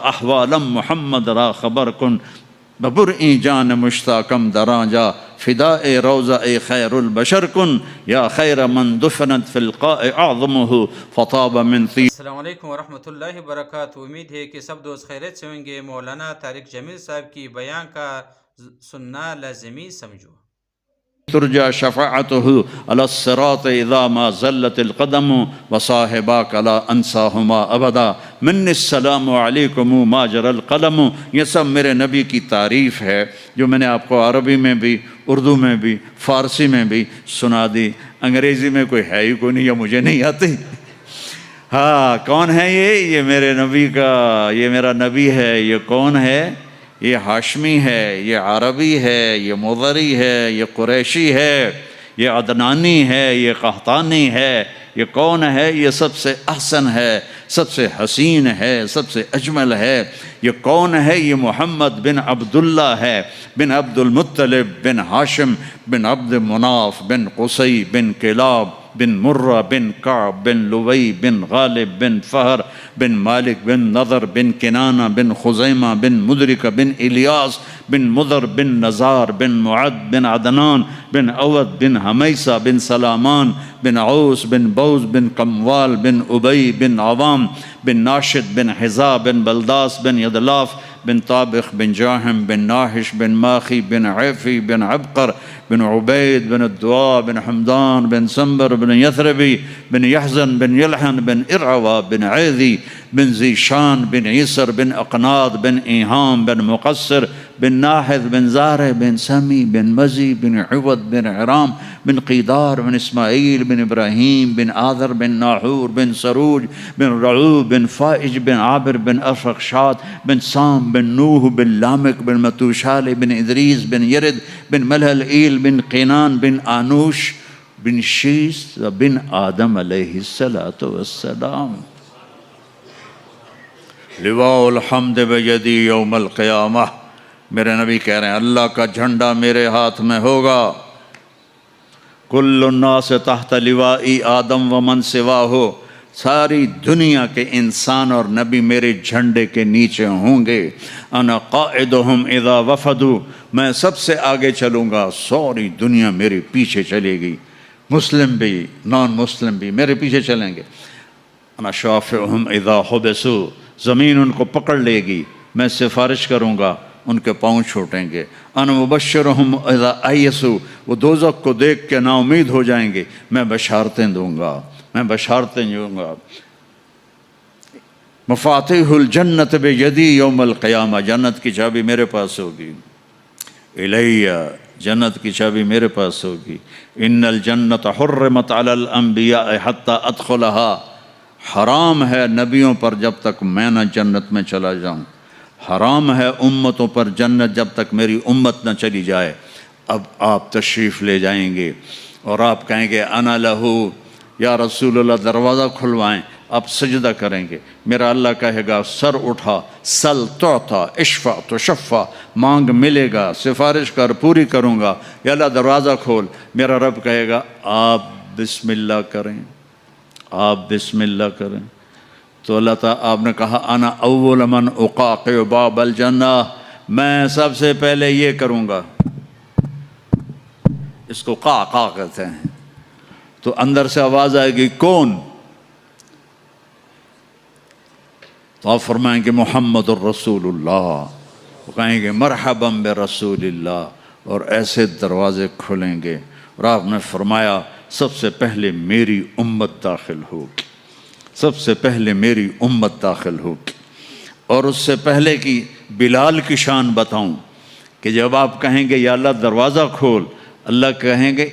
احوالا محمد را خبر کن، ببرئی جان مشتاقم دراجا فداء روضہ خیر البشر کن، یا خیر من دفنت فی القاء اعظمہ فطاب من طیب۔ السلام علیکم ورحمۃ اللہ وبرکاتہ۔ امید ہے کہ سب دوست خیریت سے ہوں گے۔ مولانا طارق جمیل صاحب کی بیان کا سننا لازمی سمجھو۔ ترجى شفاعته على الصراط اذا ما زلت القدم وصاحباك لا انساهما ابدا، من السلام علیکم ما جرى القلم۔ یہ سب میرے نبی کی تعریف ہے جو میں نے آپ کو عربی میں بھی، اردو میں بھی، فارسی میں بھی سنا دی۔ انگریزی میں کوئی ہے ہی کوئی نہیں، یا مجھے نہیں آتی۔ ہاں، کون ہے یہ میرے نبی کا، یہ میرا نبی ہے۔ یہ کون ہے؟ یہ ہاشمی ہے، یہ عربی ہے، یہ مضری ہے، یہ قریشی ہے، یہ عدنانی ہے، یہ قحطانی ہے۔ یہ کون ہے؟ یہ سب سے احسن ہے، سب سے حسین ہے، سب سے اجمل ہے۔ یہ کون ہے؟ یہ محمد بن عبداللہ ہے، بن عبد المطلب، بن ہاشم، بن عبد مناف، بن قصی، بن کلاب، بن مرہ، بن کعب، بن لوی، بن غالب، بن فہر، بن مالک، بن نضر، بن کنانہ، بن خزیمہ، بن مدرکہ، بن الیاس، بن مضر، بن نزار، بن معد، بن عدنان، بن عود، بن حمیسہ، بن سلامان، بن عوس، بن بوز، بن قموال، بن ابی، بن عوام، بن ناشد، بن حزا، بن بلداس، بن یدلاف، بن طابخ، بن جاہم، بن ناحش، بن ماخی، بن عیفی، بن عبقر، بن عبید، بن الدعاء، بن حمدان، بن سنبر، بن یثربی، بن یحزن، بن یلحن، بن ارعوا، بن عیدی، بن ذیشان، بن عیسر، بن اقناد، بن ایہام، بن مقصر، بن ناحذ، بن زارع، بن سمی، بن مزی، بن عوض، بن عرام، بن قیدار، بن اسماعیل، بن ابراہیم، بن آذر، بن ناحور، بن سروج، بن رعوب، بن فائج، بن عابر، بن ارفخشاد، بن سام، بن نوح، بن لامک، بن متوشال، بن ادریس، بن یرد، بن ملہلئیل، بن قینان، بن آنوش، بن شیس، بن آدم علیہ السلام۔ لواء الحمد بیدی یوم القیامہ۔ میرے نبی کہہ رہے ہیں اللہ کا جھنڈا میرے ہاتھ میں ہوگا۔ کل الناس تحت لوائی آدم ومن سواہ، ساری دنیا کے انسان اور نبی میرے جھنڈے کے نیچے ہوں گے۔ انا قائدہم اذا وفدوا، میں سب سے آگے چلوں گا، ساری دنیا میرے پیچھے چلے گی، مسلم بھی نان مسلم بھی میرے پیچھے چلیں گے۔ انا شافعہم اذا حبسوا، زمین ان کو پکڑ لے گی، میں سفارش کروں گا، ان کے پاؤں چھوٹیں گے۔ انا مبشرہم اذا ایسوا، وہ دوزخ کو دیکھ کے نا امید ہو جائیں گے، میں بشارتیں دوں گا، میں بشارتیں دوں گا۔ مفاتیح الجنت بیدی یوم القیامہ، جنت کی چابی میرے پاس ہوگی۔ الیہ، جنت کی چابی میرے پاس ہوگی۔ ان الجنت حرمت علی الانبیاء حتی ادخلها، حرام ہے نبیوں پر جب تک میں نہ جنت میں چلا جاؤں، حرام ہے امتوں پر جنت جب تک میری امت نہ چلی جائے۔ اب آپ تشریف لے جائیں گے اور آپ کہیں گے انا لہو، یا رسول اللہ دروازہ کھلوائیں، آپ سجدہ کریں گے، میرا اللہ کہے گا سر اٹھا، سل تعطا، اشفع تشفع، مانگ ملے گا، سفارش کر پوری کروں گا، یا اللہ دروازہ کھول۔ میرا رب کہے گا آپ بسم اللہ کریں، آپ بسم اللہ کریں۔ تو اللہ تعالیٰ، آپ نے کہا انا اول من اقاقع باب الجنہ، میں سب سے پہلے یہ کروں گا، اس کو قاقع کہتے ہیں۔ تو اندر سے آواز آئے گی کون؟ تو آپ فرمائیں گے محمد الرسول اللہ، وہ کہیں گے مرحبا برسول اللہ، اور ایسے دروازے کھلیں گے۔ اور آپ نے فرمایا سب سے پہلے میری امت داخل ہوگی، سب سے پہلے میری امت داخل ہوگی۔ اور اس سے پہلے کی بلال کی شان بتاؤں کہ جب آپ کہیں گے یا اللہ دروازہ کھول، اللہ کہیں گے